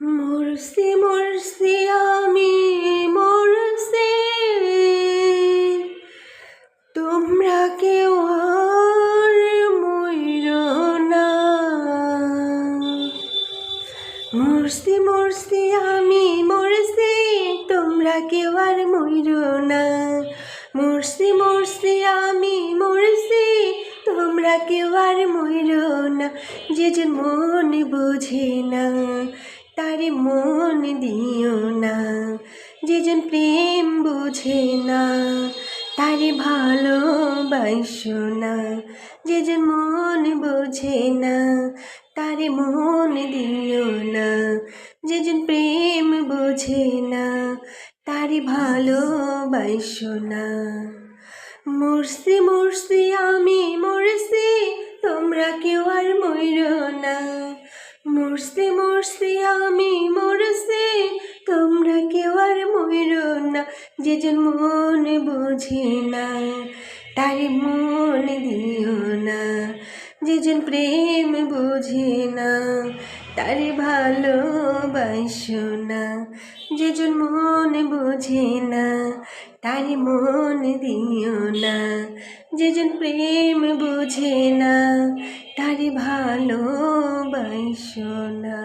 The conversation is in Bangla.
মরছি মরছি আমি মরছি, তোমরা কেউ আর মইরো না। মরছি মরছি আমি মরছি, তোমরা কেউ আর মইরো না। মরছি মরছি আমি মরছি, তোমরা কেউ আর মইরো না। যে যে মন বোঝে না তারে মন দিও না, যে জন প্রেম বুঝে না তারে ভালোবাসো না। যে জন মন বোঝে না তারে মন দিও না, যে জন প্রেম বোঝে না তারে ভালোবাসো না। মরছি মরছি আমি মরছি, তোমরা কেউ আর মইরো না। মরছি মরছি আমি মরছি, তোমরা কেউ আর মইরো না। যে জন মন বোঝে না তারে মন দিও না, যে জন প্রেম বোঝে না তারে ভালোবাসো না। যে জন মন বোঝে না তারে মন দিও না, যে জন প্রেম বোঝে না তারে ভালোবাসো না।